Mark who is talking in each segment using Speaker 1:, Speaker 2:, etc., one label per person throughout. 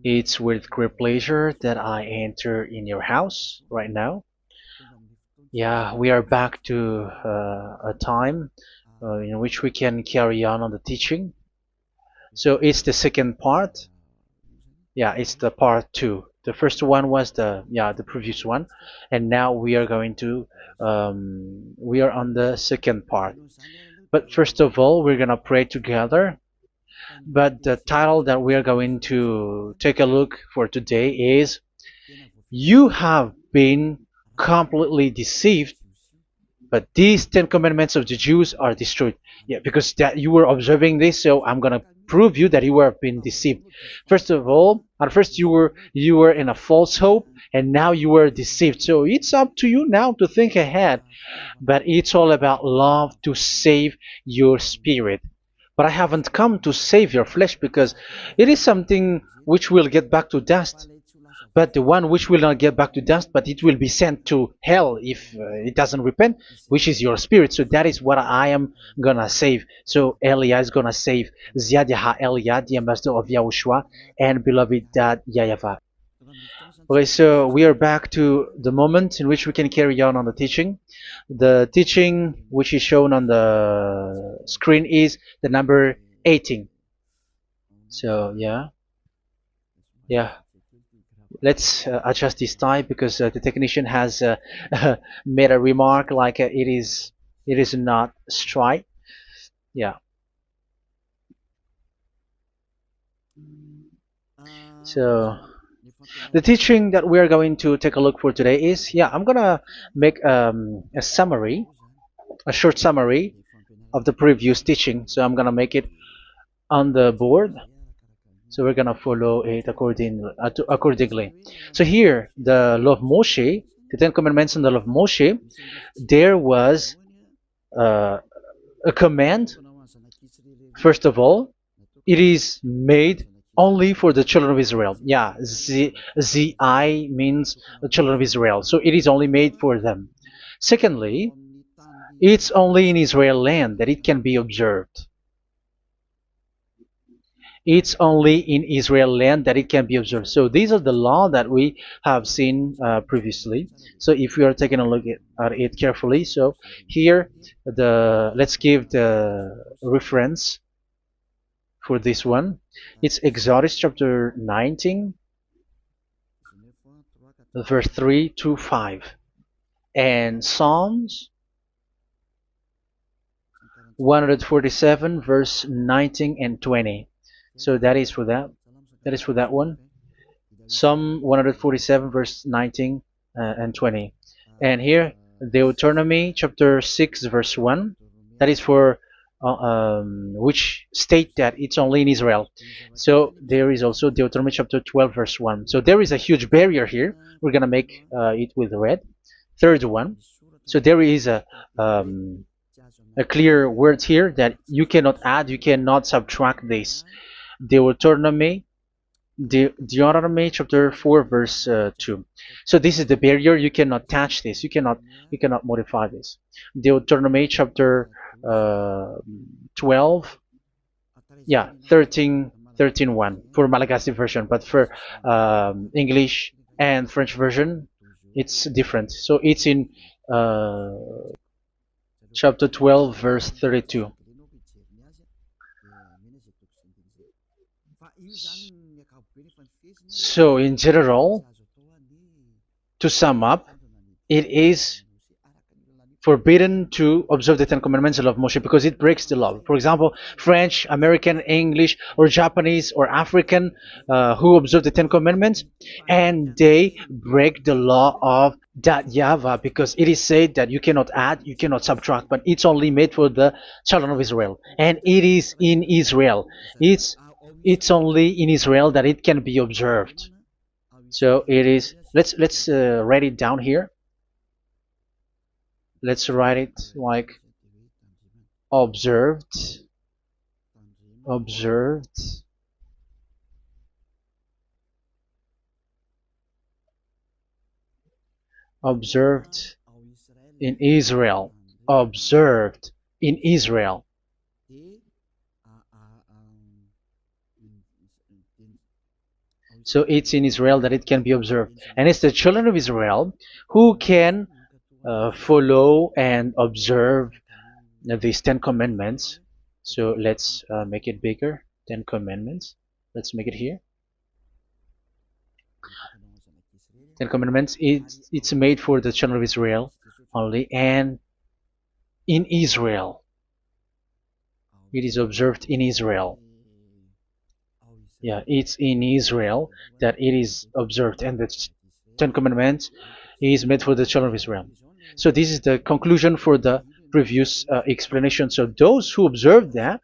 Speaker 1: It's with great pleasure that I enter in your house right now. Yeah, we are back to a time in which we can carry on the teaching. So it's the second part. Yeah, it's the part two. The first one was the previous one, and now we are going to we are on the second part. But first of all, we're gonna pray together. But the title that we are going to take a look for today is "You have been completely deceived, but these Ten Commandments of the Jews are destroyed." Yeah, because that you were observing this, so I'm gonna prove you that you were being deceived. First of all, at first you were in a false hope, and now you were deceived. So it's up to you now to think ahead. But it's all about love to save your spirit. But I haven't come to save your flesh because it is something which will get back to dust. But the one which will not get back to dust, but it will be sent to hell if it doesn't repent, which is your spirit. So that is what I am gonna save. So Elia is gonna save Ziadiha Elia, the ambassador of Yahushua, and beloved dad YAHVAH. Okay, so we are back to the moment in which we can carry on the teaching. The teaching which is shown on the screen is the number 18. So yeah, let's adjust this tie because the technician has made a remark like it is not straight. Yeah. So the teaching that we are going to take a look for today is, I'm gonna make a summary, a short summary of the previous teaching. So I'm gonna make it on the board. So we're gonna follow it accordingly. So here, the law of Moshe, the Ten Commandments and the law of Moshe, there was uh, a command. First of all, it is made only for the children of Israel. Yeah, Z-I means the children of Israel. So it is only made for them. Secondly, it's only in Israel land that it can be observed. It's only in Israel land that it can be observed. So these are the law that we have seen previously. So if we are taking a look at it carefully, so here let's give the reference for this one. It's Exodus chapter 19, verse 3 to 5, and Psalms 147, verse 19 and 20. So that is for that. That is for that one. Psalm 147, verse 19 and 20. And here, Deuteronomy chapter 6, verse 1. That is for which state that it's only in Israel. So there is also Deuteronomy chapter 12, verse 1. So there is a huge barrier here. We're going to make it with red. Third one. So there is a clear word here that you cannot add, you cannot subtract this. Deuteronomy chapter 4, verse 2. So this is the barrier. You cannot touch this. You cannot modify this. Deuteronomy chapter 12, 13 1 for Malagasy version, but for English and French version, it's different. So it's in chapter 12, verse 32. So in general, to sum up, it is forbidden to observe the Ten Commandments of Moshe because it breaks the law. For example, French, American, English, or Japanese or African who observe the Ten Commandments and they break the law of that YAHVAH because it is said that you cannot add, you cannot subtract, but it's only made for the children of Israel, and it is in Israel. It's only in Israel that it can be observed. So it is. Let's write it down here. Let's write it like observed, observed, observed in Israel, observed in Israel. So it's in Israel that it can be observed. And it's the children of Israel who can follow and observe these 10 commandments. So let's make it bigger. 10 commandments. Let's make it here. 10 commandments. It's made for the children of Israel only, and in Israel. It is observed in Israel. Yeah, it's in Israel that it is observed, and the 10 commandments is made for the children of Israel. So this is the conclusion for the previous explanation. So those who observe that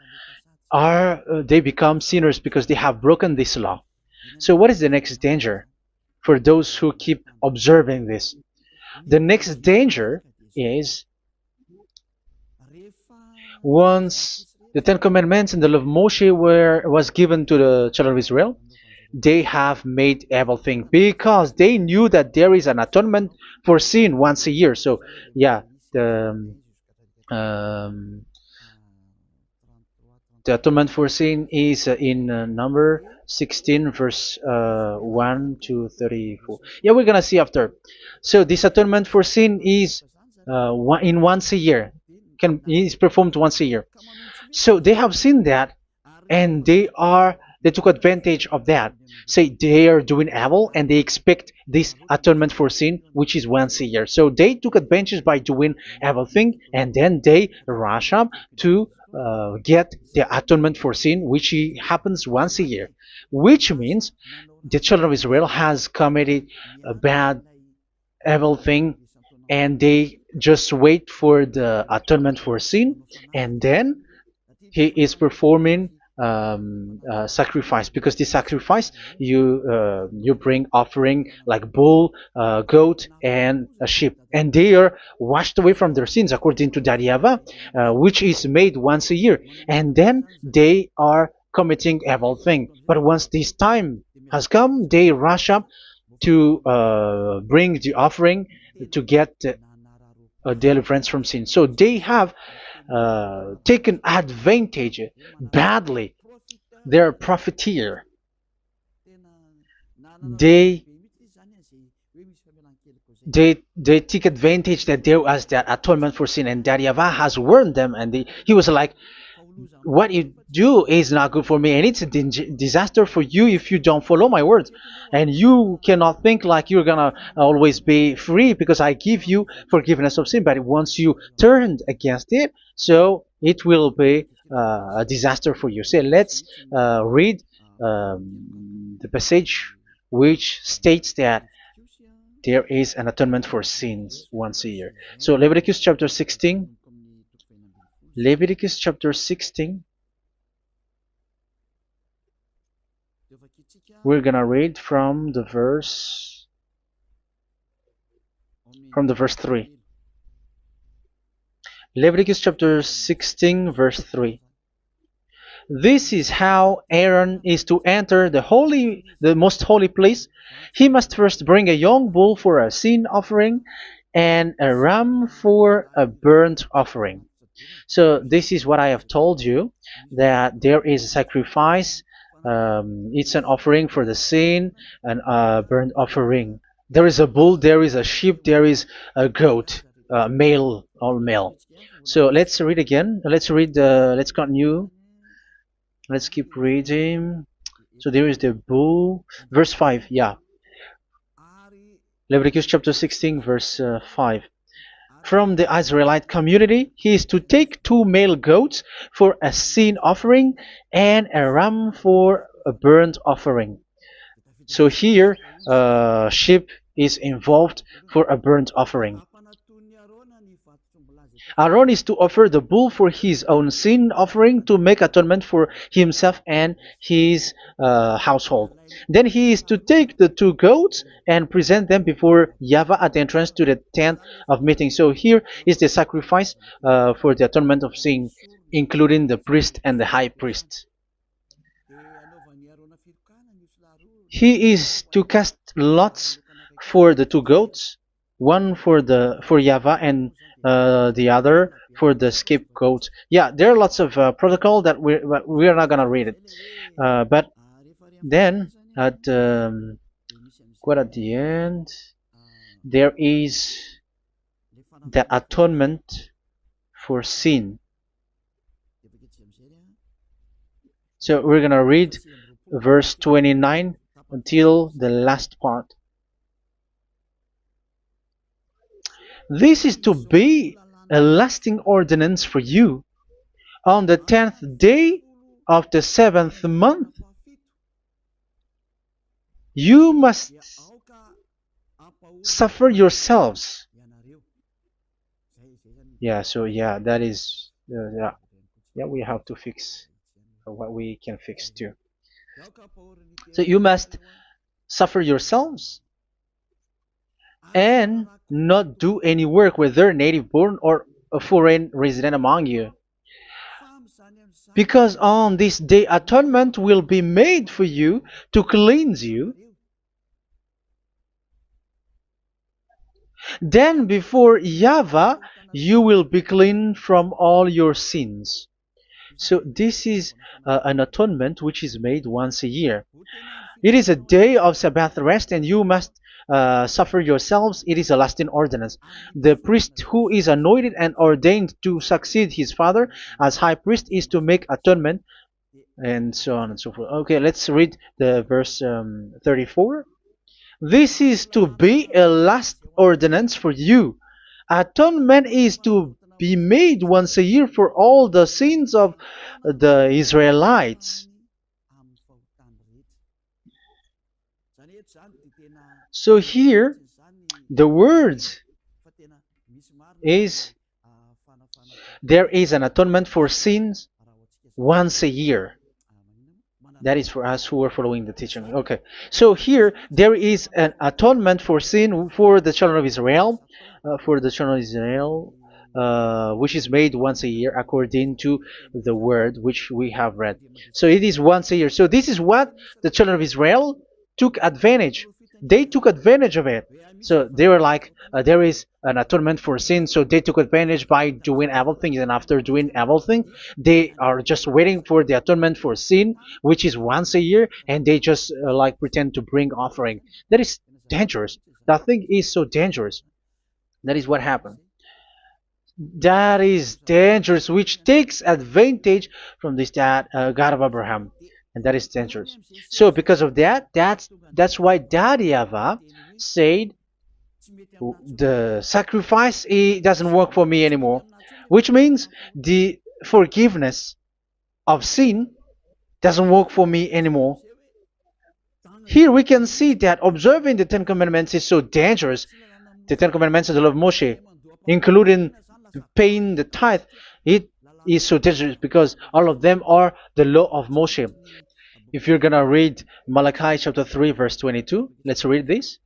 Speaker 1: are they become sinners because they have broken this law. So what is the next danger for those who keep observing this? The next danger is once the Ten Commandments and the law of Moshe was given to the children of Israel, they have made everything because they knew that there is an atonement for sin once a year. So yeah, um, the atonement for sin is in number 16 verse 1 to 34. Yeah, we're gonna see after. So this atonement for sin is once a year, is performed once a year. So they have seen that, and they took advantage of that. Say they are doing evil and they expect this atonement for sin, which is once a year. So they took advantage by doing evil thing, and then they rush up to get the atonement for sin, which happens once a year, which means the children of Israel has committed a bad evil thing, and they just wait for the atonement for sin, and then he is performing sacrifice, because the sacrifice you bring offering like bull, goat, and a sheep, and they are washed away from their sins according to that YAHVAH, which is made once a year, and then they are committing evil thing. But once this time has come, they rush up to bring the offering to get deliverance from sin. So they have taken advantage badly. They're profiteer. They they take advantage that there was that atonement for sin, and that YAHVAH has warned them, and he was like, what you do is not good for me, and it's a disaster for you if you don't follow my words, and you cannot think like you're gonna always be free because I give you forgiveness of sin, but once you turned against it, so it will be a disaster for you. So let's read the passage which states that there is an atonement for sins once a year. So Leviticus chapter 16. Leviticus chapter 16. We're gonna read from the verse 3. Leviticus chapter 16 verse 3. This is how Aaron is to enter the most holy place. He must first bring a young bull for a sin offering and a ram for a burnt offering. So this is what I have told you, that there is a sacrifice. It's an offering for the sin, and a burnt offering. There is a bull, there is a sheep, there is a goat, male, all male. So let's read again. Let's continue. Let's keep reading. So there is the bull, verse 5. Yeah, Leviticus chapter 16 verse 5. From the Israelite community, he is to take 2 male goats for a sin offering and a ram for a burnt offering. So here, sheep is involved for a burnt offering. Aaron is to offer the bull for his own sin offering to make atonement for himself and his household. Then he is to take the 2 goats and present them before YAHVAH at the entrance to the tent of meeting. So here is the sacrifice for the atonement of sin, including the priest and the high priest. He is to cast lots for the 2 goats, one for YAHVAH and the other for the scapegoat. Yeah, there are lots of protocol that we are not gonna read it, but then at quite at the end, there is the atonement for sin. So we're gonna read verse 29 until the last part. This is to be a lasting ordinance for you. On the 10th day of the 7th month, you must suffer yourselves. Yeah, so yeah, that is, yeah, we have to fix what we can fix too. So you must suffer yourselves and not do any work, whether native born or a foreign resident among you. Because on this day atonement will be made for you to cleanse you. Then before YAHVAH you will be clean from all your sins. So this is an atonement which is made once a year. It is a day of Sabbath rest, and you must suffer yourselves. It is a lasting ordinance. The priest who is anointed and ordained to succeed his father as high priest is to make atonement, and so on and so forth. Okay, let's read the verse 34. This is to be a last ordinance for you. Atonement is to be made once a year for all the sins of the Israelites. So here, the words is there is an atonement for sins once a year. That is for us who are following the teaching. Okay, so here there is an atonement for sin for the children of Israel, which is made once a year according to the word which we have read. So it is once a year. So this is what the children of Israel took advantage. They took advantage of it. So they were like, there is an atonement for sin, so they took advantage by doing evil things, and after doing evil things, they are just waiting for the atonement for sin, which is once a year, and they just like pretend to bring offering. That is dangerous. That thing is so dangerous. That is what happened. That is dangerous, which takes advantage from this God of Abraham, and that is dangerous. So because of that, that's why Daddy YAHVAH said the sacrifice, it doesn't work for me anymore, which means the forgiveness of sin doesn't work for me anymore. Here we can see that observing the Ten Commandments is so dangerous. The Ten Commandments of the law of Moshe, including paying the tithe, it is so dangerous because all of them are the law of Moshe. If you're gonna read Malachi chapter 3 verse 22, let's read this.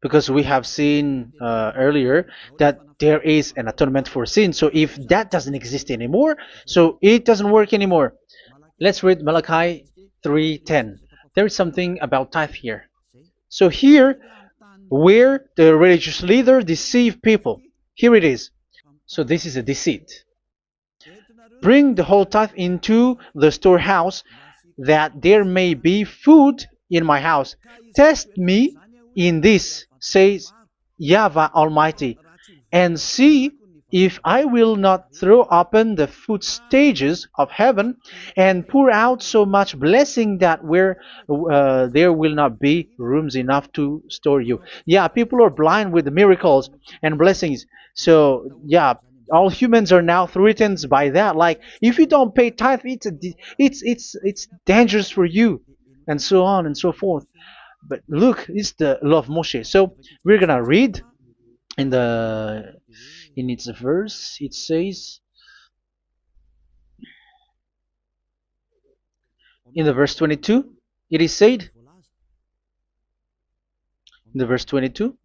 Speaker 1: Because we have seen earlier that there is an atonement for sin. So if that doesn't exist anymore, so it doesn't work anymore. Let's read Malachi 3:10. There is something about tithe here. So here, where the religious leader deceive people, here it is. So this is a deceit. Bring the whole tithe into the storehouse, that there may be food in my house. Test me in this, says YAHVAH Almighty, and see if I will not throw open the food stages of heaven and pour out so much blessing that where there will not be rooms enough to store you. Yeah, people are blind with the miracles and blessings. So yeah, all humans are now threatened by that. Like, if you don't pay tithe, it's dangerous for you, and so on and so forth. But look, it's the law of Moshe. So we're gonna read in its verse. It says in the verse 22. It is said in the verse 22.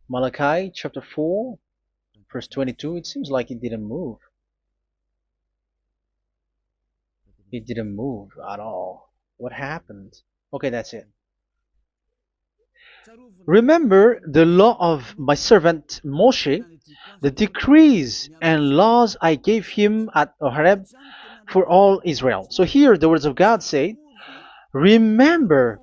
Speaker 1: Malachi chapter 4 verse 22. It seems like it didn't move. It didn't move at all. What happened? Okay, that's it. Remember the law of my servant Moshe, the decrees and laws I gave him at Horeb for all Israel. So here the words of God say, remember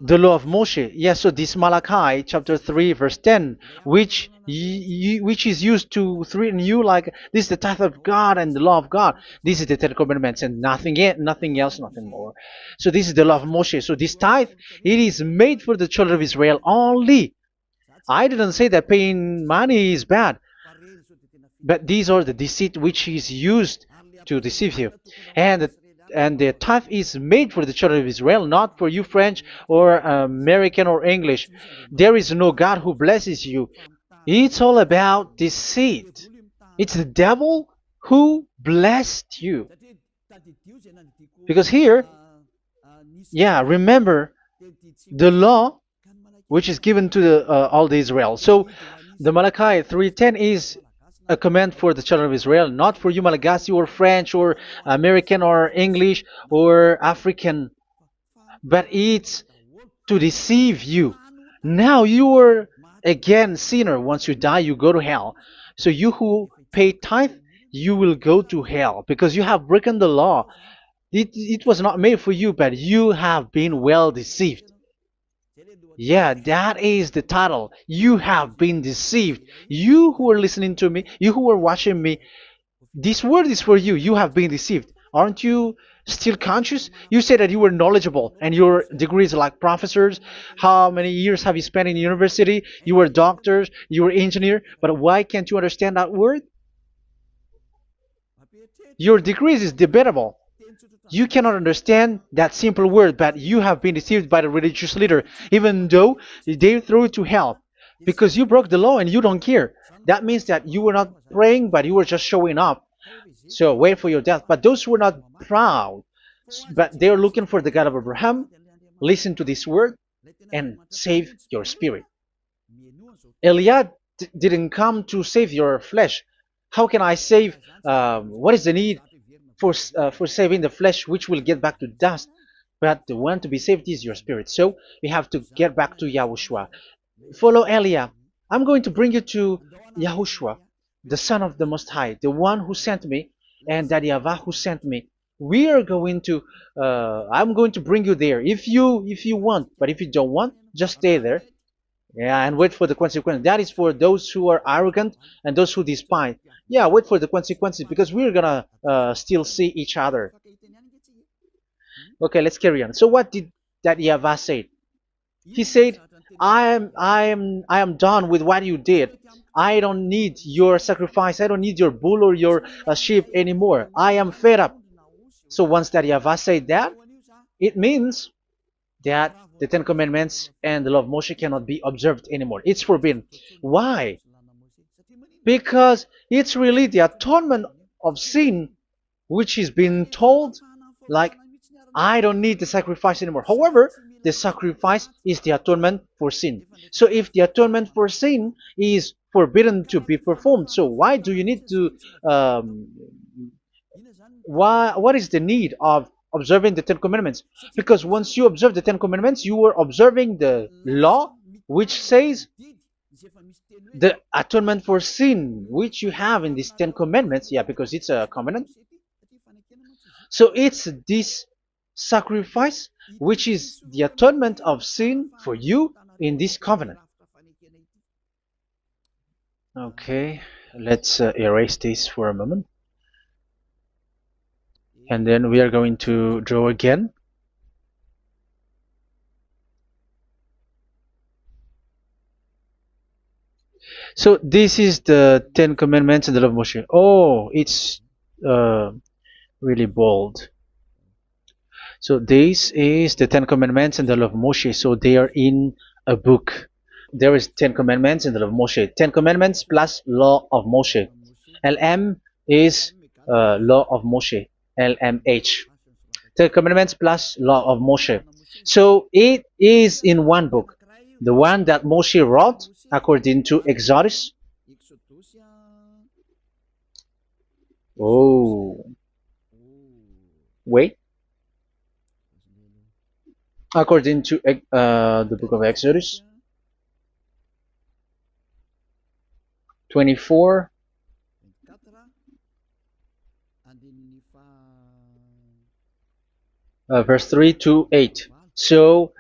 Speaker 1: the law of Moshe. Yes, so this Malachi chapter 3 verse 10, which is used to threaten you like this is the tithe of God and the law of God. This is the Ten Commandments and nothing yet, nothing else, nothing more. So this is the law of Moshe. So this tithe, it is made for the children of Israel only. I didn't say that paying money is bad, but these are the deceit which is used to deceive you. And the tithe is made for the children of Israel, not for you French or American or English. There is no God who blesses you. It's all about deceit. It's the devil who blessed you. Because here, yeah, remember the law which is given to all the Israel. So the Malachi 3:10 is a command for the children of Israel, not for you Malagasy or French or American or English or African, but it's to deceive you. Now you are again sinner. Once you die, you go to hell. So you who pay tithe, you will go to hell because you have broken the law. It was not made for you, but you have been well deceived. Yeah, that is the title. You have been deceived. You who are listening to me, you who are watching me, this word is for you. You have been deceived. Aren't you still conscious? You say that you were knowledgeable and your degrees are like professors. How many years have you spent in university? You were doctors, you were engineer, but why can't you understand that word? Your degrees is debatable. You cannot understand that simple word, but you have been deceived by the religious leader, even though they throw you to hell because you broke the law and you don't care. That means that you were not praying, but you were just showing up. So wait for your death. But those who are not proud, but they are looking for the God of Abraham, listen to this word and save your spirit. Eliad didn't come to save your flesh. How can I save? What is the need for saving the flesh, which will get back to dust? But the one to be saved is your spirit. So we have to get back to YAHOSHUAH. Follow Eliah. I'm going to bring you to YAHOSHUAH, the Son of the Most High, the one who sent me, and that YAHVAH who sent me. We are going to. I'm going to bring you there if you want, but if you don't want, just stay there. Yeah, and wait for the consequences. That is for those who are arrogant and those who despise. Yeah, wait for the consequences because we're gonna still see each other. Okay, let's carry on. So what did that YAHVAH say? He said, I am done with what you did. I don't need your sacrifice. I don't need your bull or your sheep anymore. I am fed up. So once that YAHVAH said that, it means that the Ten Commandments and the law of Moshe cannot be observed anymore. It's forbidden. Why? Because it's really the atonement of sin which is being told, like, I don't need the sacrifice anymore. However, the sacrifice is the atonement for sin. So if the atonement for sin is forbidden to be performed, so why do you need to what is the need of observing the Ten Commandments? Because once you observe the Ten Commandments, you are observing the law which says the atonement for sin which you have in these Ten Commandments. Yeah, because it's a covenant. So it's this sacrifice which is the atonement of sin for you in this covenant. Okay, let's erase this for a moment. And then we are going to draw again. So this is the Ten Commandments and the law of Moshe. Oh, it's really bold. So this is the Ten Commandments and the law of Moshe. So they are in a book. There is Ten Commandments and the law of Moshe. Ten Commandments plus law of Moshe. LM is law of Moshe. LMH. Ten Commandments plus law of Moshe. So it is in one book. The one that Moshe wrote according to Exodus. Oh, wait. According to the book of Exodus. 24, verse 3 to 8. So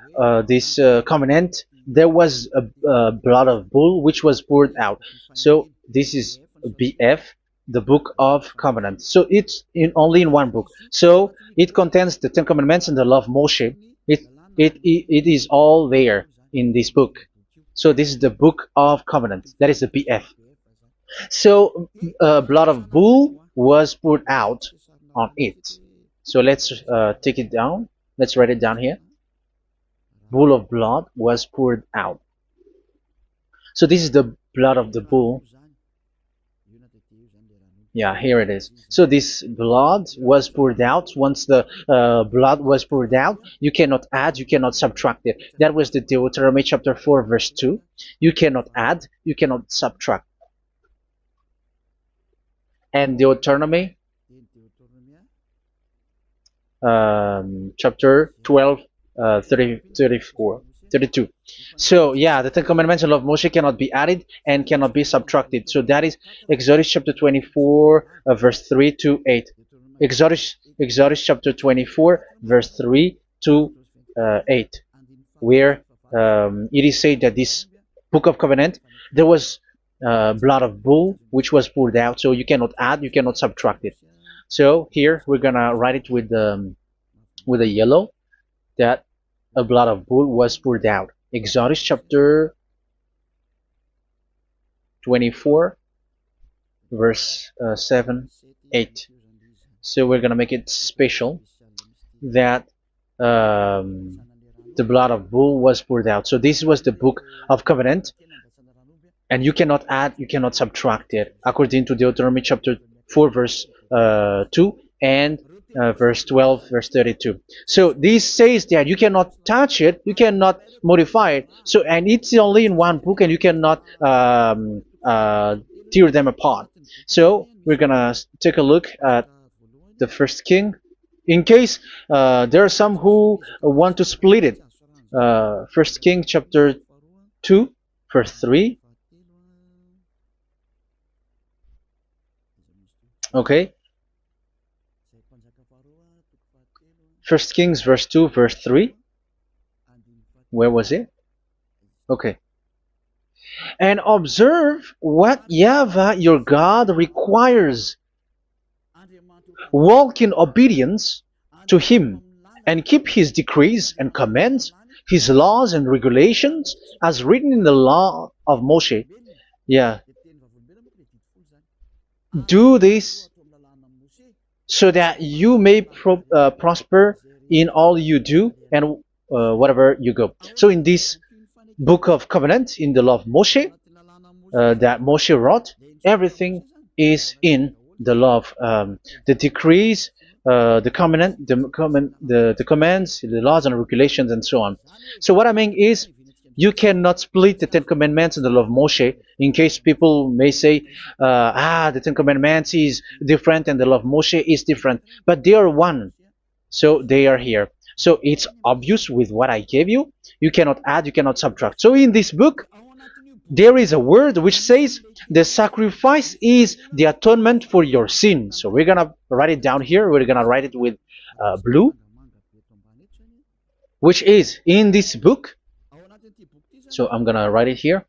Speaker 1: this covenant, there was a blood of bull which was poured out. So this is BF, the book of covenant. So it's only in one book. So it contains the Ten Commandments and the law of Moshe. It is all there in this book. So this is the book of covenant. That is the BF. So blood of bull was poured out on it. So let's take it down. Let's write it down here. Bull of blood was poured out. So this is the blood of the bull. Yeah, here it is. So this blood was poured out. Once the blood was poured out, you cannot add, you cannot subtract it. That was the Deuteronomy chapter 4, verse 2. You cannot add, you cannot subtract. And Deuteronomy chapter 12, 32. So yeah, the Ten Commandments and law of Moshe cannot be added and cannot be subtracted. So that is Exodus chapter 24, verse 3 to 8. Exodus chapter 24, verse 3 to 8, where it is said that this book of covenant, there was blood of bull which was poured out. So you cannot add, you cannot subtract it. So here we're gonna write it with a yellow, that a blood of bull was poured out. Exodus chapter 24, verse 7, 8. So we're gonna make it special that the blood of bull was poured out. So this was the book of covenant, and you cannot add, you cannot subtract it, according to Deuteronomy chapter 4, verse 2 and verse 12, verse 32. So this says that you cannot touch it, you cannot modify it. So, and it's only in one book, and you cannot tear them apart. So we're gonna take a look at the first king. In case there are some who want to split it, First King chapter 2, verse 3. Okay. First Kings verse 2, verse 3. Where was it? Okay. And observe what YAHVAH your God requires. Walk in obedience to Him, and keep His decrees and commands, His laws and regulations, as written in the law of Moshe. Yeah. Do this so that you may prosper in all you do and whatever you go. So in this book of covenant, in the law of Moshe, that Moshe wrote, everything is in the law of the decrees, the covenant, the commands, the laws and regulations, and so on. So what I mean is, you cannot split the Ten Commandments and the law of Moshe. In case people may say, the Ten Commandments is different and the law of Moshe is different, but they are one. So they are here. So it's obvious with what I gave you. You cannot add, you cannot subtract. So in this book, there is a word which says the sacrifice is the atonement for your sin. So we're gonna write it down here. We're gonna write it with blue, which is in this book. So I'm gonna write it here.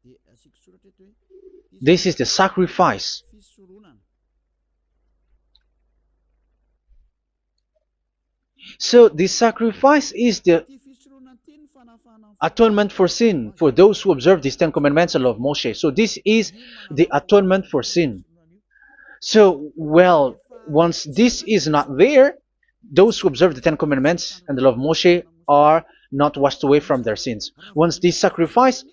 Speaker 1: This is the sacrifice. So the sacrifice is the atonement for sin for those who observe these Ten Commandments and law of Moshe. So this is the atonement for sin. So, well, once this is not there, those who observe the Ten Commandments and the law of Moshe are not washed away from their sins. Once this sacrifice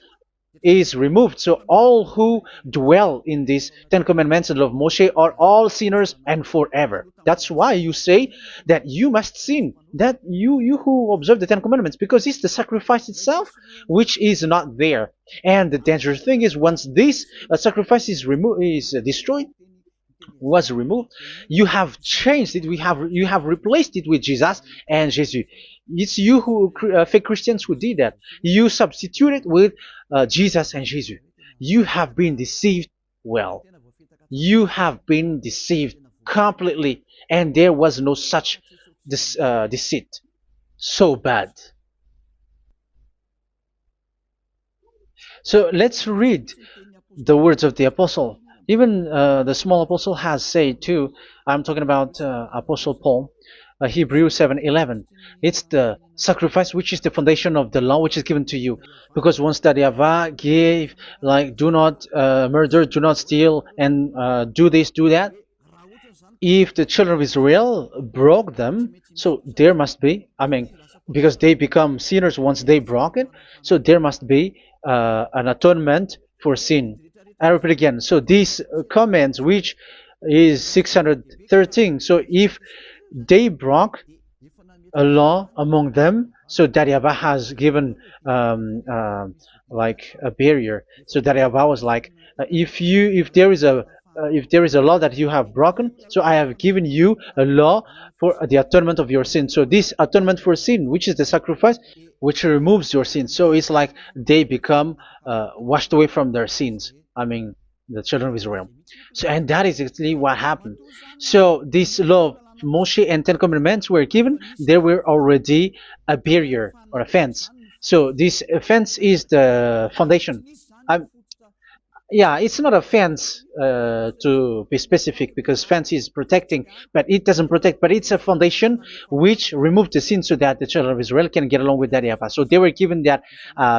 Speaker 1: is removed, so all who dwell in these Ten Commandments and law of Moshe are all sinners and forever. That's why you say that you must sin, that you who observe the Ten Commandments, because it's the sacrifice itself which is not there. And the dangerous thing is, once this sacrifice is destroyed, was removed, you have changed it. You have replaced it with Jesus and Jesus. It's you who fake Christians who did that. You substituted with Jesus and Jesus. You have been deceived well. You have been deceived completely, and there was no such deceit. So bad. So let's read the words of the apostle. Even the small apostle has said too. I'm talking about Apostle Paul, Hebrews 7:11. It's the sacrifice which is the foundation of the law which is given to you. Because once that Yahweh gave, like, do not murder, do not steal, and do this, do that. If the children of Israel broke them, so there must be, I mean, because they become sinners once they broke it, so there must be an atonement for sin. I repeat again. So these comments, which is 613, so if they broke a law among them, so that Yahweh has given like a barrier. So that Yahweh was like, if there is a law that you have broken, so I have given you a law for the atonement of your sin. So this atonement for sin, which is the sacrifice, which removes your sins. So it's like they become washed away from their sins. I mean, the children of Israel. So, and that is exactly what happened. So this law of Moshe and Ten Commandments were given. There were already a barrier or a fence. So this fence is the foundation. Um, yeah, it's not a fence to be specific, because fence is protecting, but it doesn't protect. But it's a foundation which removed the sin so that the children of Israel can get along with that Yahweh. So they were given that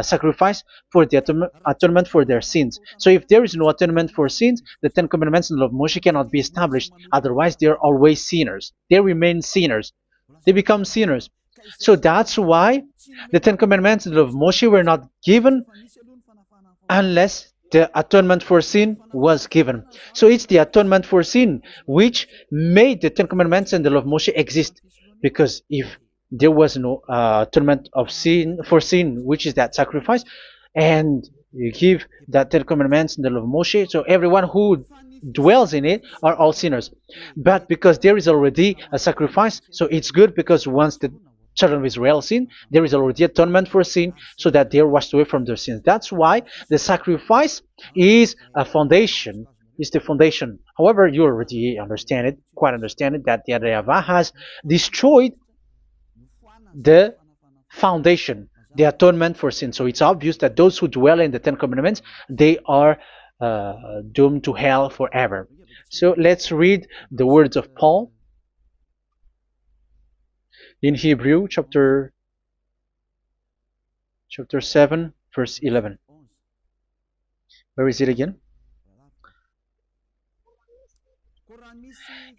Speaker 1: sacrifice for the atonement for their sins. So if there is no atonement for sins, the Ten Commandments and the law of Moshe cannot be established. Otherwise, they are always sinners. They remain sinners. They become sinners. So that's why the Ten Commandments and the law of Moshe were not given unless the atonement for sin was given. So it's the atonement for sin which made the Ten Commandments and the law of Moshe exist. Because if there was no atonement of sin for sin, which is that sacrifice, and you give that Ten Commandments and the law of Moshe, so everyone who dwells in it are all sinners. But because there is already a sacrifice, so it's good, because once the children of Israel sin, there is already atonement for sin, so that they are washed away from their sins. That's why the sacrifice is a foundation, is the foundation. However, you already understand it, quite understand it, that the YAHVAH has destroyed the foundation, the atonement for sin. So it's obvious that those who dwell in the Ten Commandments, they are doomed to hell forever. So let's read the words of Paul in Hebrew chapter 7 verse 11. Where is it again?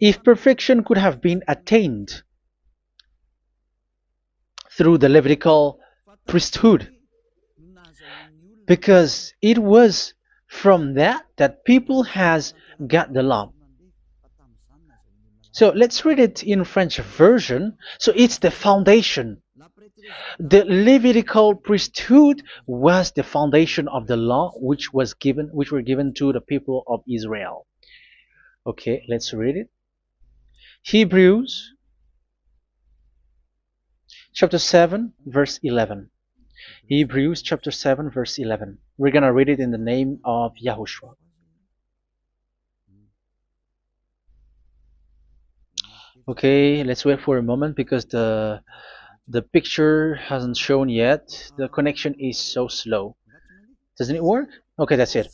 Speaker 1: If perfection could have been attained through the Levitical priesthood, because it was from that people has got the law. So let's read it in French version. So it's the foundation. The Levitical priesthood was the foundation of the law which were given to the people of Israel. Okay, let's read it. Hebrews chapter 7 verse 11. Hebrews chapter 7 verse 11. We're going to read it in the name of YAHOSHUAH. Okay, let's wait for a moment, because the picture hasn't shown yet. The connection is so slow. Doesn't it work? Okay, that's it.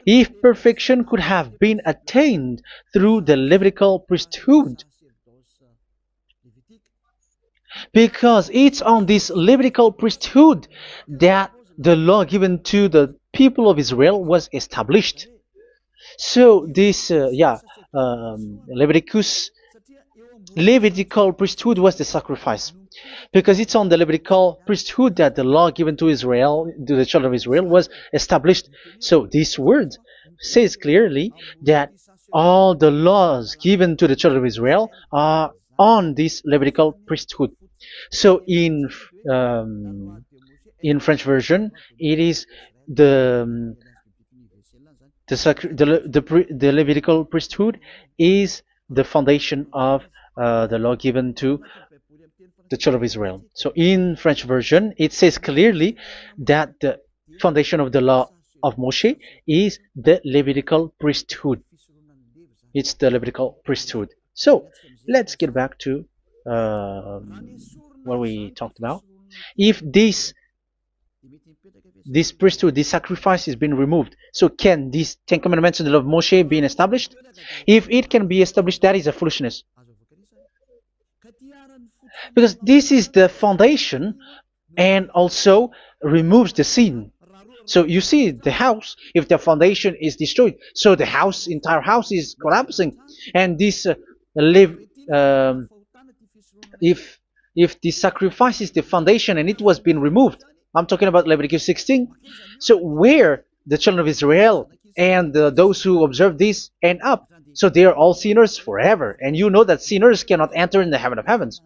Speaker 1: If perfection could have been attained through the Levitical priesthood, because it's on this Levitical priesthood that the law given to the people of Israel was established. So this, Levitical priesthood was the sacrifice, because it's on the Levitical priesthood that the law given to Israel, to the children of Israel, was established. So this word says clearly that all the laws given to the children of Israel are on this Levitical priesthood. So in French version, it is the Levitical priesthood is the foundation of the law given to the children of Israel. So in French version, it says clearly that the foundation of the law of Moshe is the Levitical priesthood. It's the Levitical priesthood. So let's get back to what we talked about. If this priesthood, this sacrifice is being removed, so can these Ten Commandments and the law of Moshe be established? If it can be established, that is a foolishness. Because this is the foundation and also removes the sin. So you see the house, if the foundation is destroyed, so the entire house is collapsing, and this live if the sacrifice is the foundation and it was being removed, I'm talking about Leviticus 16. So where the children of Israel and those who observe this end up? So they are all sinners forever, and you know that sinners cannot enter in the heaven of heavens.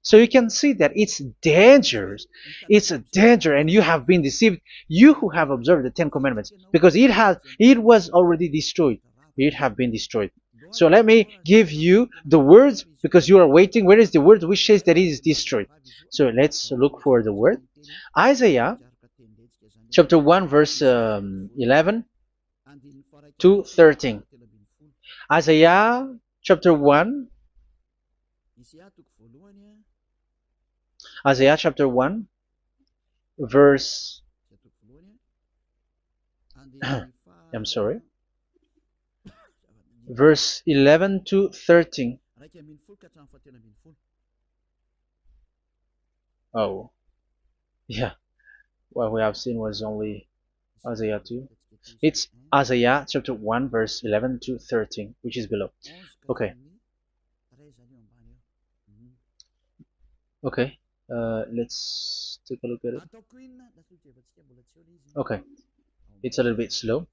Speaker 1: So you can see that it's dangerous. It's a danger, and you have been deceived. You who have observed the Ten Commandments, because it was already destroyed. It have been destroyed. So let me give you the words, because you are waiting. Where is the word which says that it is destroyed? So let's look for the word. Isaiah chapter 1 verse 11 to 13. Isaiah chapter 1. Isaiah chapter 1 verse I'm sorry, verse 11 to 13. Oh, yeah, what we have seen was only Isaiah 2. It's Isaiah chapter 1 verse 11 to 13, which is below. Okay. Okay. Let's take a look at it. Okay. It's a little bit slow.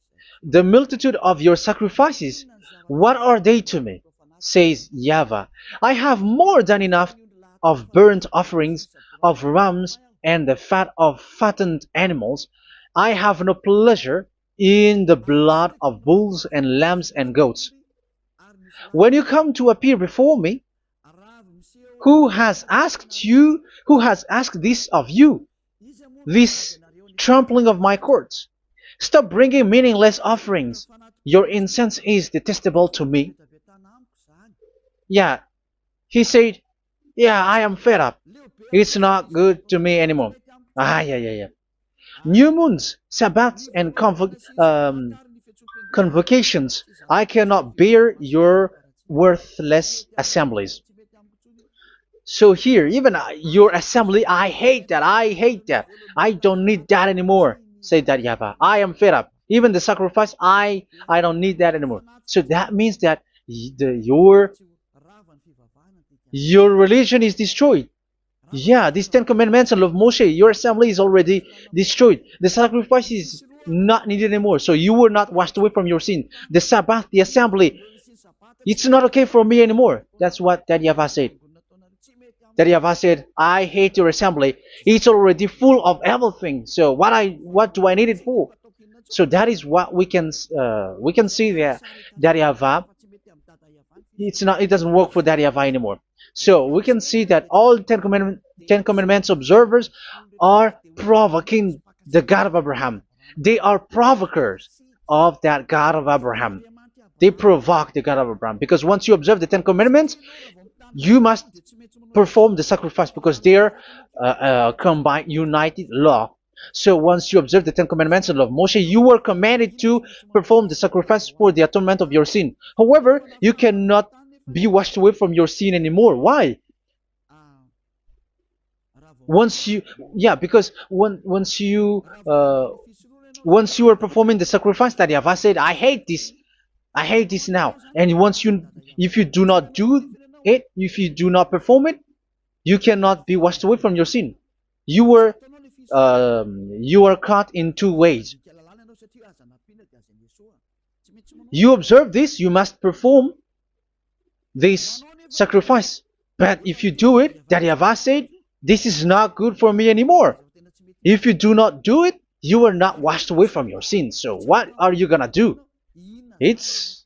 Speaker 1: The multitude of your sacrifices, what are they to me? Says YAHVAH. I have more than enough of burnt offerings, of rams, and the fat of fattened animals. I have no pleasure in the blood of bulls and lambs and goats. When you come to appear before me, who has asked this of you, this trampling of my courts? Stop bringing meaningless offerings. Your incense is detestable to me. Yeah, he said, yeah, I am fed up. It's not good to me anymore. Yeah. New moons, Sabbaths, and convocations. I cannot bear your worthless assemblies. So here, even your assembly, I hate that. I hate that. I don't need that anymore. Say that, YAHVAH. I am fed up. Even the sacrifice, I don't need that anymore. So that means that your religion is destroyed. Yeah, these Ten Commandments and love Moshe, your assembly is already destroyed. The sacrifice is not needed anymore. So you were not washed away from your sin. The Sabbath, the assembly, it's not okay for me anymore. That's what that YAHVAH said. That YAHVAH said, I hate your assembly. It's already full of everything. So what do I need it for? So that is what we can see there. That YAHVAH, it doesn't work for that YAHVAH anymore. So we can see that all Ten Commandments observers are provoking the God of Abraham. They are provokers of that God of Abraham. They provoke the God of Abraham, because once you observe the Ten Commandments, you must perform the sacrifice, because they are combined, united law. So once you observe the Ten Commandments and love Moshe, you were commanded to perform the sacrifice for the atonement of your sin. However, you cannot be washed away from your sin anymore. Why? Because once you are performing the sacrifice, that YAHVAH said, I hate this now. And if you do not do it, if you do not perform it, you cannot be washed away from your sin. You are caught in two ways. You observe this, you must perform this sacrifice. But if you do it, that YAHVAH said, this is not good for me anymore. If you do not do it, you are not washed away from your sins. So what are you gonna do? It's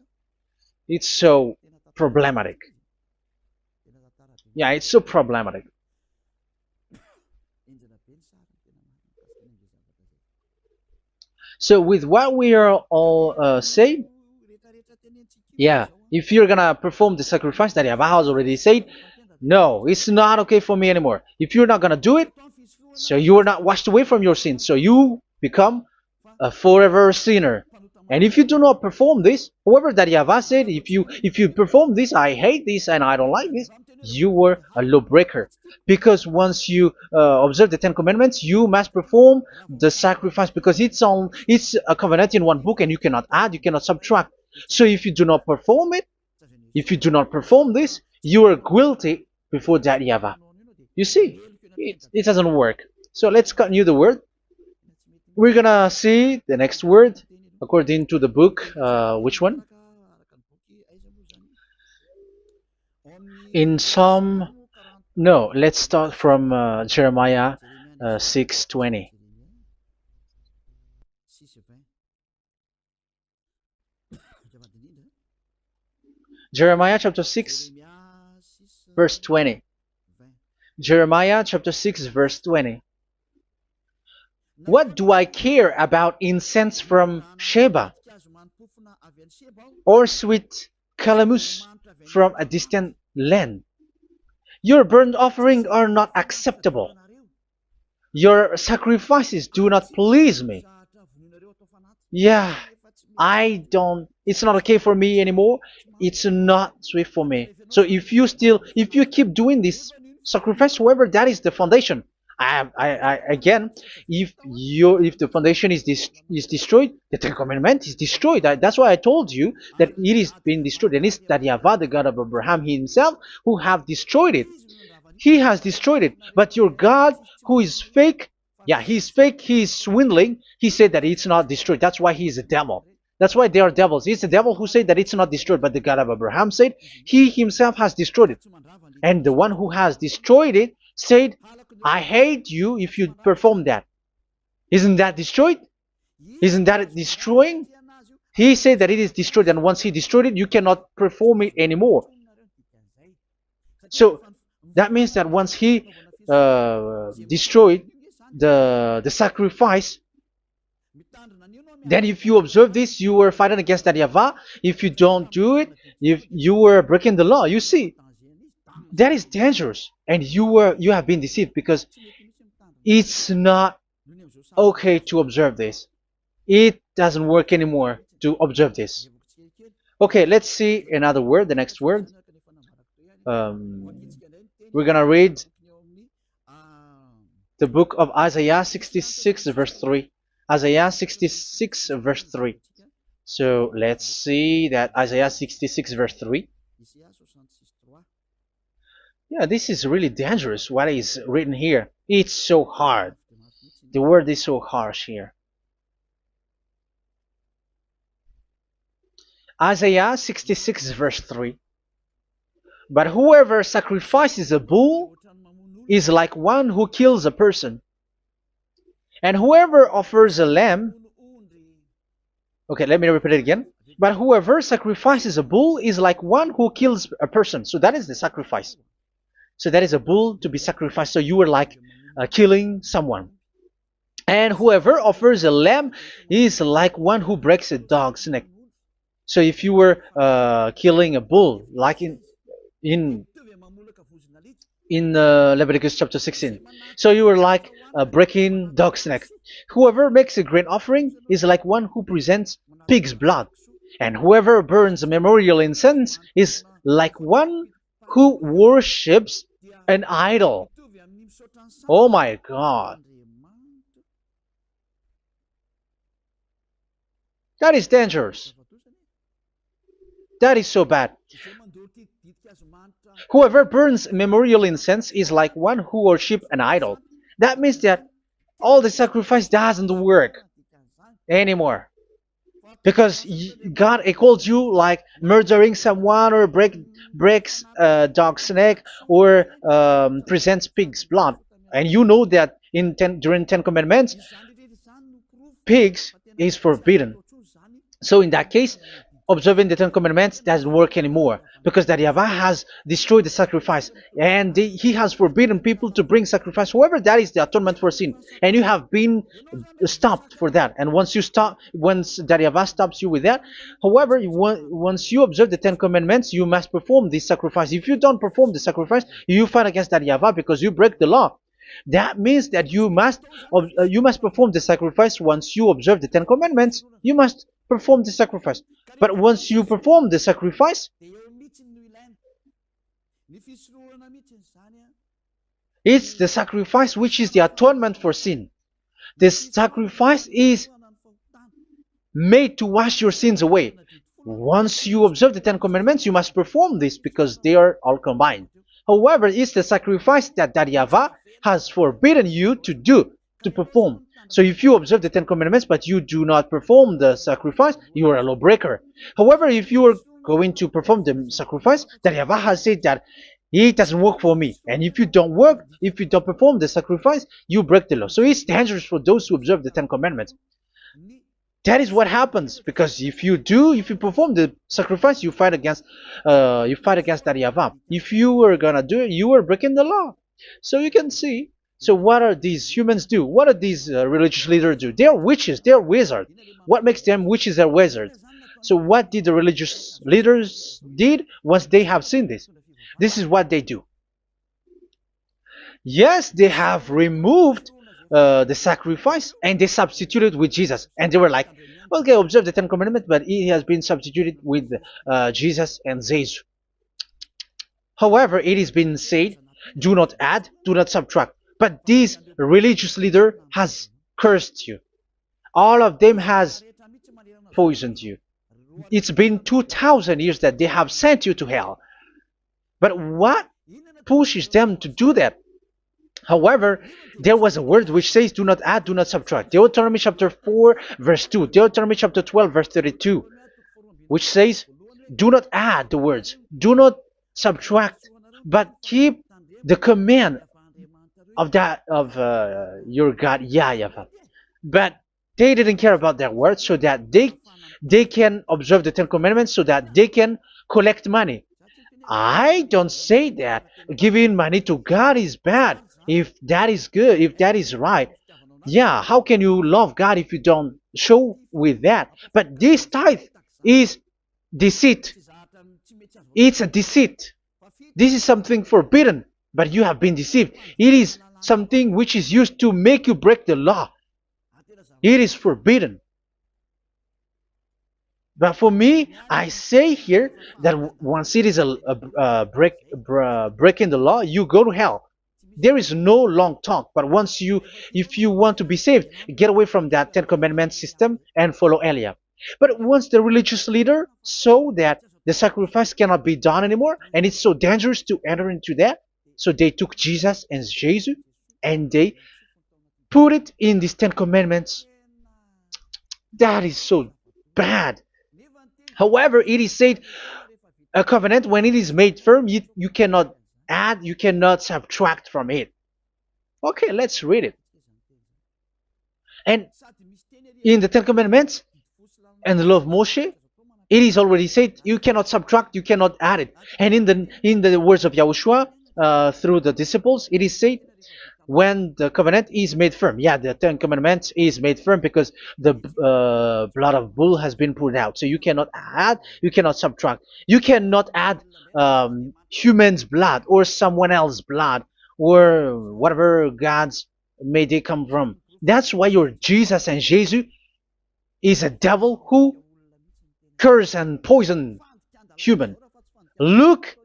Speaker 1: so problematic. Yeah, it's so problematic. So with what we are all saying, yeah, if you're gonna perform the sacrifice that YAHVAH has already said, no, it's not okay for me anymore. If you're not gonna do it, so you are not washed away from your sins, so you become a forever sinner. And if you do not perform this, whoever that YAHVAH said, if you perform this, I hate this and I don't like this, you were a lawbreaker. Because once you observe the Ten Commandments, you must perform the sacrifice, because it's a covenant in one book, and you cannot add, you cannot subtract. So if you do not perform it, if you do not perform this, you are guilty before that YAHVAH. You see, it doesn't work. So let's continue the word. We're gonna see the next word according to the book. Which one? In Psalm. No, let's start from Jeremiah 6:20. Jeremiah chapter 6, verse 20. Jeremiah chapter 6, verse 20. What do I care about incense from Sheba, or sweet calamus from a distant land? Your burnt offerings are not acceptable. Your sacrifices do not please me. Yeah, it's not okay for me anymore. It's not sweet for me. So if you keep doing this sacrifice, however, that is the foundation. Again, if the foundation is destroyed, the Ten Commandment is destroyed. That's why I told you that it is being destroyed, and it's that YAHVAH, the God of Abraham himself, who have destroyed it. He has destroyed it. But your God, who is fake, yeah, he's fake, he's swindling. He said that it's not destroyed. That's why he is a devil. That's why they are devils. It's the devil who said that it's not destroyed, but the God of Abraham said he himself has destroyed it. And the one who has destroyed it said, I hate you if you perform that. Isn't that destroyed? Isn't that destroying? He said that it is destroyed, and once he destroyed it, you cannot perform it anymore. So that means that once he destroyed the sacrifice, then if you observe this, you were fighting against that YAHVAH. If you don't do it, if you were breaking the law, you see, that is dangerous, and you have been deceived, because it's not okay to observe this. It doesn't work anymore to observe this. Okay, let's see another word, the next word. We're gonna read the book of Isaiah 66 verse 3. Isaiah 66 verse 3. So let's see that Isaiah 66 verse 3. Yeah, this is really dangerous what is written here. It's so hard. The word is so harsh here. Isaiah 66 verse 3. But whoever sacrifices a bull is like one who kills a person. And whoever offers a lamb... Okay, let me repeat it again. But whoever sacrifices a bull is like one who kills a person. So that is the sacrifice. So that is a bull to be sacrificed. So you were like killing someone. And whoever offers a lamb is like one who breaks a dog's neck. So if you were killing a bull, like in Leviticus chapter 16, so you were like breaking dog's neck. Whoever makes a grain offering is like one who presents pig's blood. And whoever burns a memorial incense is like one who worships an idol. Oh my God. That is dangerous. That is so bad. Whoever burns memorial incense is like one who worships an idol. That means that all the sacrifice doesn't work anymore. Because God calls you like murdering someone, or breaks a dog's neck, or presents pig's blood. And you know that during 10 Commandments, pigs is forbidden. So in that case, observing the Ten Commandments doesn't work anymore because that Yahweh has destroyed the sacrifice and he has forbidden people to bring sacrifice. However, that is the atonement for sin, and you have been stopped for that. And once you stop, once that Yahweh stops you with that, however, once you observe the Ten Commandments, you must perform this sacrifice. If you don't perform the sacrifice, you fight against that Yahweh because you break the law. That means that you must perform the sacrifice. Once you observe the Ten Commandments, you must perform the sacrifice. But once you perform the sacrifice, it's the sacrifice which is the atonement for sin. This sacrifice is made to wash your sins away. Once you observe the Ten Commandments, you must perform this because they are all combined. However, it's the sacrifice that Yahweh has forbidden you to do, to perform. So if you observe the Ten Commandments but you do not perform the sacrifice, you are a lawbreaker. However, if you are going to perform the sacrifice, that Yahweh has said that it doesn't work for me. And if you don't perform the sacrifice, you break the law. So it's dangerous for those who observe the Ten Commandments. That is what happens, because if you perform the sacrifice, you fight against that Yahweh. If you were gonna do it, you are breaking the law. So you can see. So what are these humans do? What are these religious leaders do? They are witches. They are wizards. What makes them witches and wizards? So what did the religious leaders did once they have seen this? This is what they do. Yes, they have removed the sacrifice and they substituted with Jesus, and they were like, okay, observe the Ten Commandments, but he has been substituted with Jesus and Jesus. However, it has been said, do not add, do not subtract. But this religious leader has cursed you. All of them has poisoned you. It's been 2,000 years that they have sent you to hell. But what pushes them to do that? However, there was a word which says, do not add, do not subtract. Deuteronomy chapter 4, verse 2. Deuteronomy chapter 12, verse 32. Which says, do not add the words, do not subtract, but keep the command of your God, YAHVAH. But they didn't care about that word, so that they can observe the Ten Commandments, so that they can collect money. I don't say that giving money to God is bad. If that is good, if that is right, yeah, how can you love God if you don't show with that? But this tithe is deceit. It's a deceit. This is something forbidden, but you have been deceived. It is something which is used to make you break the law. It is forbidden. But for me, I say here that once it is breaking the law, you go to hell. There is no long talk. But if you want to be saved, get away from that Ten Commandments system and follow Eliab. But once the religious leader saw that the sacrifice cannot be done anymore, and it's so dangerous to enter into that, so they took Jesus and Jesus and they put it in these Ten Commandments. That is so bad. However, it is said a covenant, when it is made firm, you cannot add, you cannot subtract from it. Okay, let's read it. And in the Ten Commandments and the law of Moshe, it is already said you cannot subtract, you cannot add it. And in the words of YAHOSHUAH through the disciples, it is said when the covenant is made firm. Yeah, the Ten Commandments is made firm because the blood of bull has been poured out. So you cannot add, you cannot subtract. You cannot add human's blood or someone else's blood or whatever gods may they come from. That's why your Jesus and Jesus is a devil who curse and poison human. Look,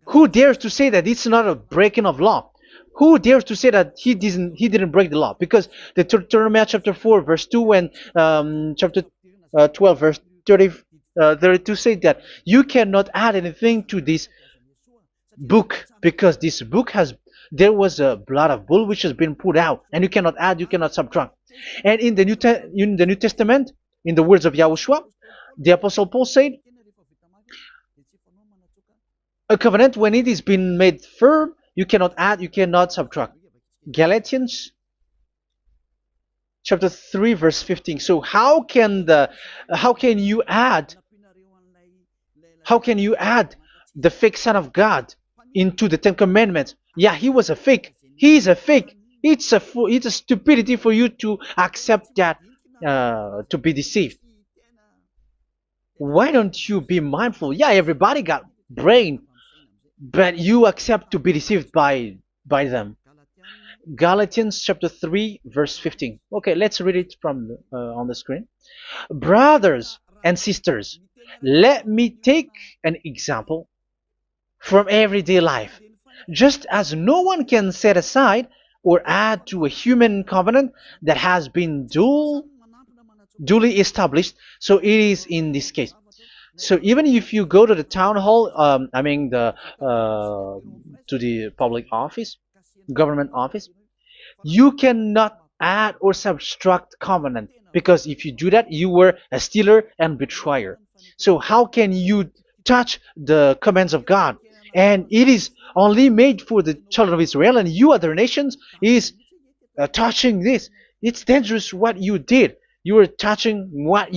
Speaker 1: who dares to say that it's not a breaking of law? Who dares to say that he didn't break the law? Because the Deuteronomy chapter 4 verse 2 and chapter 12 verse 32 say that you cannot add anything to this book, because this book there was a blood of bull which has been put out, and you cannot add, you cannot subtract. And in the New Testament, in the words of YAHOSHUAH, the Apostle Paul said, a covenant, when it is been made firm, you cannot add, you cannot subtract. Galatians chapter 3 verse 15. So how can you add How can you add the fake Son of God into the Ten Commandments? Yeah, he was a fake. He is a fake. It's a stupidity for you to accept that, to be deceived. Why don't you be mindful? Yeah, everybody got brain, but you accept to be deceived by them. Galatians chapter 3 verse 15. Okay, let's read it from on the screen. Brothers and sisters, let me take an example from everyday life. Just as no one can set aside or add to a human covenant that has been duly established, so it is in this case. So even if you go to the town hall, I mean to the public office, government office, you cannot add or subtract covenant, because if you do that, you were a stealer and betrayer. So how can you touch the commands of God? And it is only made for the children of Israel, and you other nations is touching this. It's dangerous what you did. You are touching what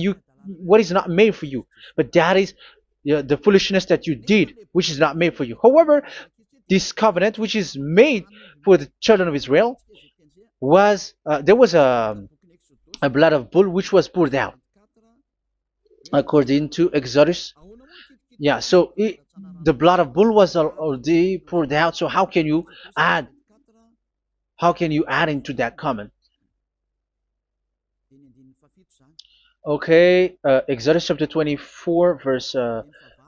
Speaker 1: is not made for you. But that is the foolishness that you did, which is not made for you. However, this covenant, which is made for the children of Israel, was there was a blood of bull which was poured out according to Exodus. Yeah, so the blood of bull was already poured out. So add how can you add into that comment? Okay, Exodus chapter 24 verse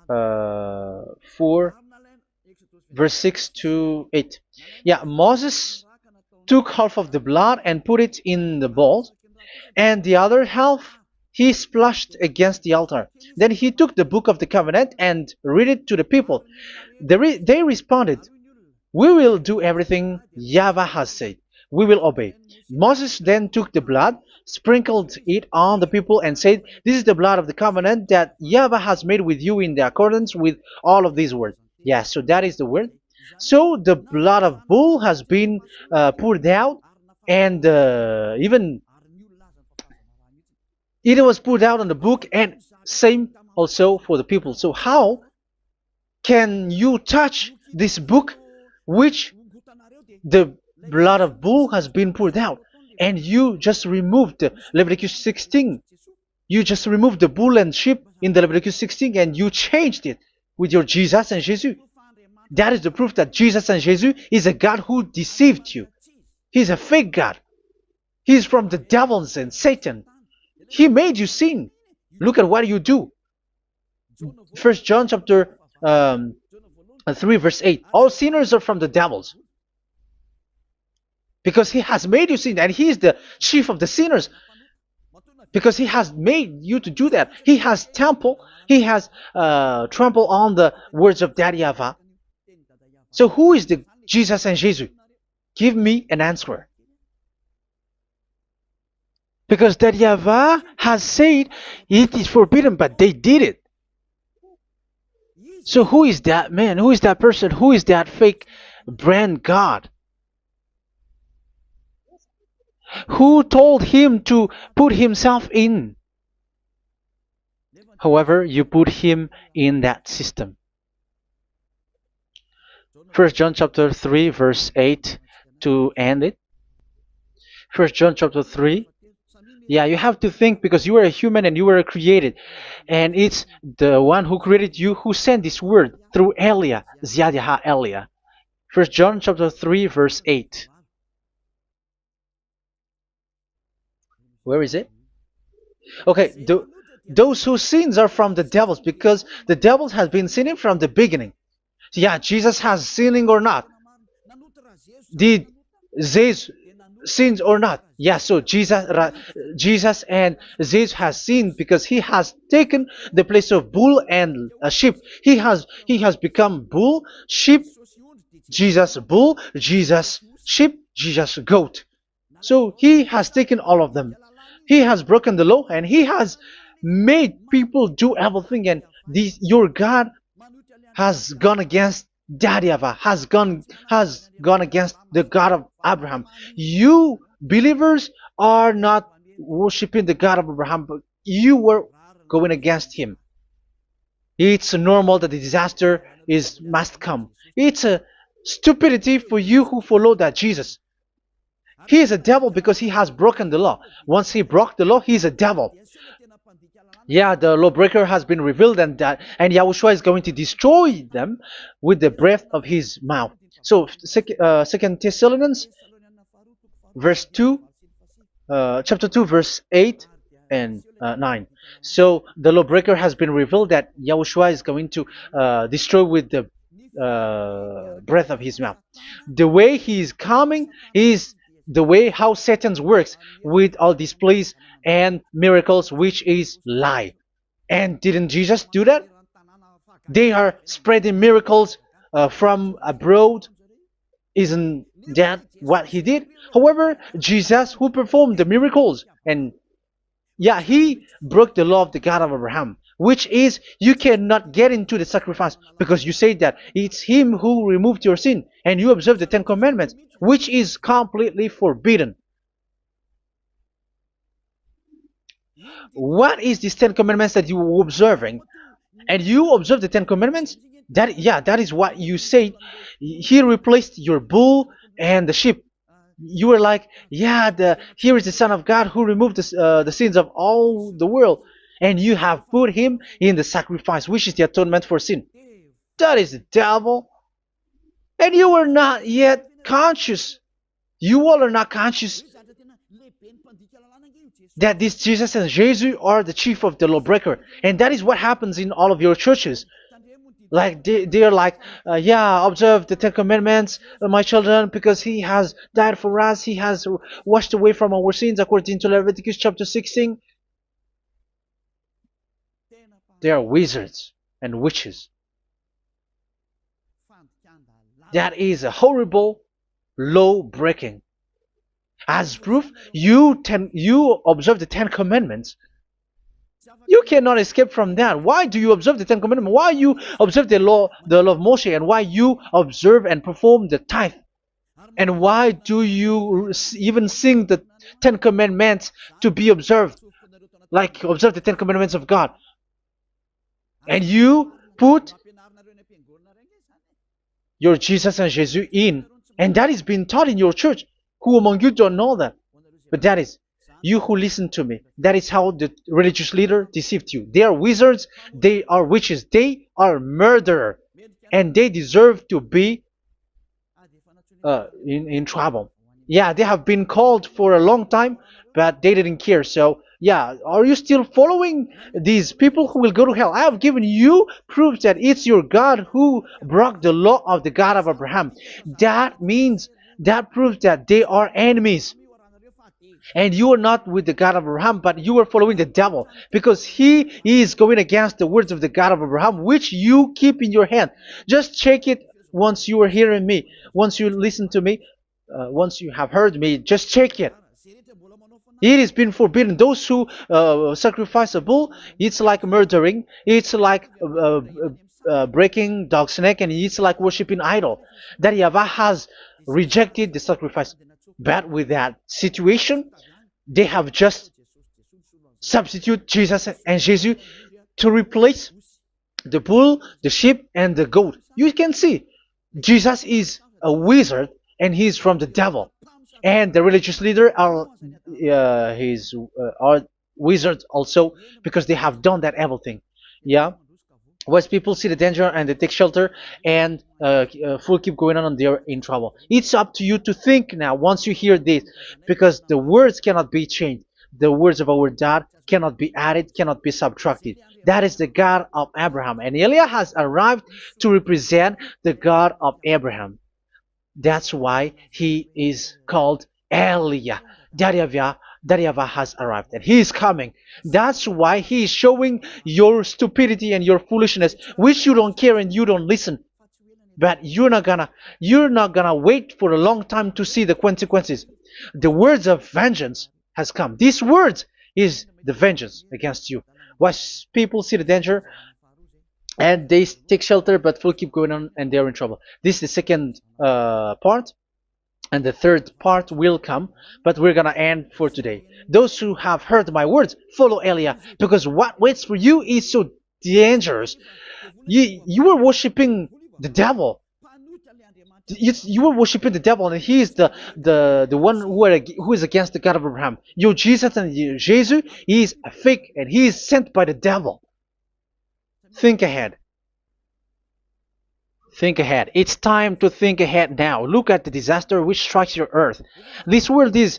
Speaker 1: 4, verse 6 to 8. Yeah, Moses took half of the blood and put it in the bowl, and the other half he splashed against the altar. Then he took the book of the covenant and read it to the people. They responded, "We will do everything YAHVAH has said. We will obey." Moses then took the blood, sprinkled it on the people, and said, "This is the blood of the covenant that YAHVAH has made with you in the accordance with all of these words." Yeah, so that is the word. So the blood of bull has been poured out, and even it was poured out on the book, and same also for the people. So how can you touch this book which the blood of bull has been poured out, and you just removed Leviticus 16? You just removed the bull and sheep in the Leviticus 16, and you changed it with your Jesus and Jesus. That is the proof that Jesus and Jesus is a God who deceived you. He's a fake God. He's from the devils and Satan. He made you sin. Look at what you do. First John chapter 3 verse 8. All sinners are from the devils, because he has made you sin, and he is the chief of the sinners, because he has made you to do that. He has trampled on the words of Daddy Ava. So who is the Jesus and Jesus? Give me an answer. Because Daddy Ava has said it is forbidden, but they did it. So who is that man? Who is that person? Who is that fake brand God? Who told him to put himself in? However, you put him in that system. First John chapter 3 verse 8 to end it. First John chapter 3. Yeah, you have to think, because you are a human and you were created. And it's the one who created you who sent this word through Elia, Ziadiha Elia. First John chapter 3 verse 8. Where is it? Okay, those whose sins are from the devils, because the devil has been sinning from the beginning. So yeah, Jesus has sinning or not? Did Zeus sins or not? Yeah, so Jesus and Zeus has sinned, because he has taken the place of bull and a sheep. He has become bull, sheep, Jesus bull, Jesus sheep, Jesus goat. So he has taken all of them. He has broken the law, and he has made people do everything. And your God has gone against Dadiava, has gone against the God of Abraham. You believers are not worshiping the God of Abraham, but you were going against him. It's normal that the disaster is must come. It's a stupidity for you who follow that Jesus. He is a devil because he has broken the law. Once he broke the law, he is a devil. Yeah, the lawbreaker has been revealed, and Yahushua is going to destroy them with the breath of his mouth. So, Second Thessalonians, verse 2, chapter 2, verse 8 and 9. So the lawbreaker has been revealed that Yahushua is going to destroy with the breath of his mouth. The way he is coming is the way how Satan works with all displays and miracles, which is lie. And didn't Jesus do that? They are spreading miracles from abroad. Isn't that what he did? However, Jesus, who performed the miracles, and yeah, he broke the law of the God of Abraham, which is you cannot get into the sacrifice because you say that it's him who removed your sin and you observe the Ten Commandments, which is completely forbidden. What is these Ten Commandments that you were observing? And you observe the Ten Commandments? That is what you said. He replaced your bull and the sheep. You were like, yeah, here is the Son of God who removed the sins of all the world, and you have put him in the sacrifice, which is the atonement for sin. That is the devil, and you are not yet conscious. You all are not conscious that this Jesus and Jesus are the chief of the lawbreaker, and that is what happens in all of your churches. Like they are like, yeah, observe the Ten Commandments, my children, because he has died for us. He has washed away from our sins, according to Leviticus chapter 16. They are wizards and witches. That is a horrible law breaking. As proof, you observe the Ten Commandments. You cannot escape from that. Why do you observe the Ten Commandments? Why you observe the law of Moshe, and why you observe and perform the tithe? And why do you even sing the Ten Commandments to be observed? Like observe the Ten Commandments of God. And you put your Jesus and Jesus in. And that is being taught in your church. Who among you don't know that? But that is you who listen to me. That is how the religious leader deceived you. They are wizards. They are witches. They are murderers. And they deserve to be in trouble. Yeah, they have been called for a long time, but they didn't care. So, yeah, are you still following these people who will go to hell? I have given you proof that it's your God who broke the law of the God of Abraham. That proves that they are enemies. And you are not with the God of Abraham, but you are following the devil, because he is going against the words of the God of Abraham, which you keep in your hand. Just check it once you are hearing me, once you listen to me, once you have heard me, just check it. It has been forbidden. Those who sacrifice a bull, it's like murdering, it's like breaking dog's neck, and it's like worshiping idol. That YAHVAH has rejected the sacrifice. But with that situation, they have just substitute Jesus and Jesus to replace the bull, the sheep, and the goat. You can see Jesus is a wizard and he's from the devil, and the religious leader are wizards also, because they have done that evil thing. Yeah. Once people see the danger and they take shelter, and full keep going on, and they're in trouble. It's up to you to think now once you hear this, because the words cannot be changed. The words of our God cannot be added, cannot be subtracted. That is the God of Abraham, and Eliah has arrived to represent the God of Abraham. That's why he is called Eliah. YAHVAH has arrived, and he is coming. That's why he is showing your stupidity and your foolishness, which you don't care and you don't listen. But you're not gonna wait for a long time to see the consequences. The words of vengeance has come. These words is the vengeance against you. Once people see the danger and they take shelter, but will keep going on, and they're in trouble. This is the second part. And the third part will come, but we're gonna end for today. Those who have heard my words, follow Eliah, because what waits for you is so dangerous. You were worshiping the devil. You were worshiping the devil, and he is the one who is against the God of Abraham. Your Jesus and your Jesus, he is a fake, and he is sent by the devil. Think ahead. Think ahead. It's time to think ahead now. Look at the disaster which strikes your earth. This world is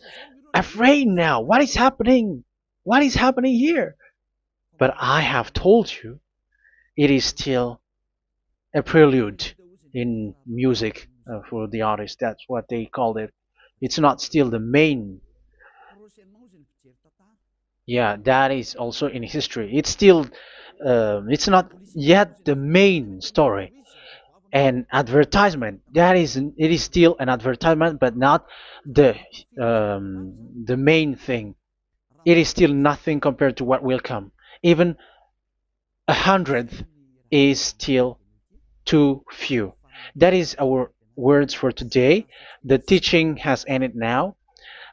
Speaker 1: afraid now. What is happening? What is happening here? But I have told you, it is still a prelude in music for the artist. That's what they called it. It's not still the main. Yeah, that is also in history. It's still, it's not yet the main story. An advertisement, that is, it is still an advertisement, but not the the main thing. It is still nothing compared to what will come. Even a hundredth is still too few. That is our words for today. The teaching has ended now.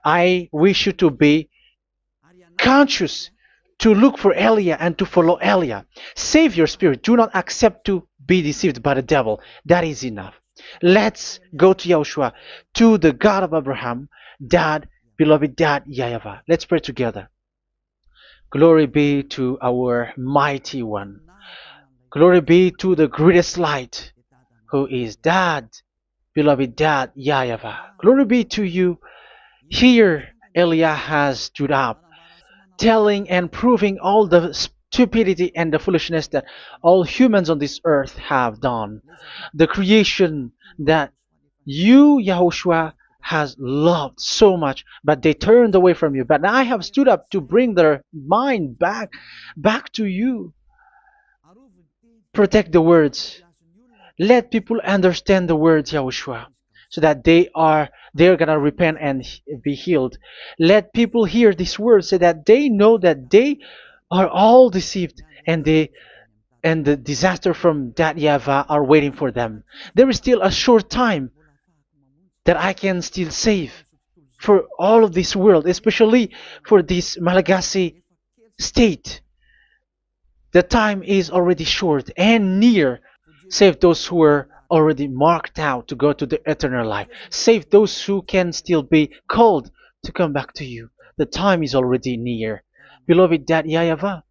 Speaker 1: I wish you to be conscious, to look for Elia and to follow Elia. Save your spirit. Do not accept to be deceived by the devil. That is enough. Let's go to Yahushua, to the God of Abraham, Dad, beloved Dad, YAHVAH. Let's pray together. Glory be to our mighty one. Glory be to the greatest light, who is Dad, beloved Dad, YAHVAH. Glory be to you. Here, Elia has stood up, telling and proving all the stupidity and the foolishness that all humans on this earth have done. The creation that you, Yahushua, has loved so much, but they turned away from you. But I have stood up to bring their mind back to you. Protect the words. Let people understand the words, Yahushua, so that they're gonna repent and be healed. Let people hear these words so that they know that they are all deceived, and the disaster from that YAHVAH are waiting for them. There is still a short time that I can still save for all of this world, especially for this Malagasy state. The time is already short and near. Save those who are already marked out to go to the eternal life. Save those who can still be called to come back to you. The time is already near. Beloved Dad YAHVAH,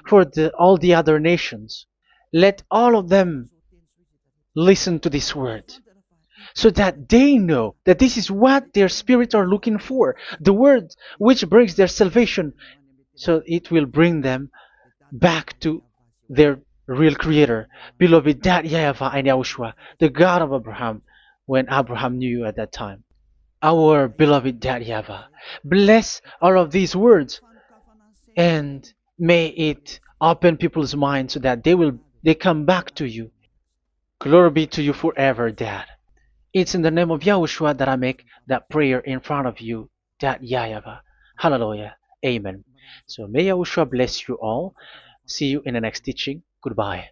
Speaker 1: for all the other nations, let all of them listen to this word, so that they know that this is what their spirits are looking for, the word which brings their salvation, so it will bring them back to their real creator, beloved Dad YAHVAH and Yahushua, the God of Abraham, when Abraham knew you at that time. Our beloved Dad YAHVAH, bless all of these words, and may it open people's minds so that they come back to you. Glory be to you forever, Dad. It's in the name of Yahushua that I make that prayer in front of you, Dad YAHVAH. Hallelujah. Amen. So may Yahushua bless you all. See you in the next teaching. Goodbye.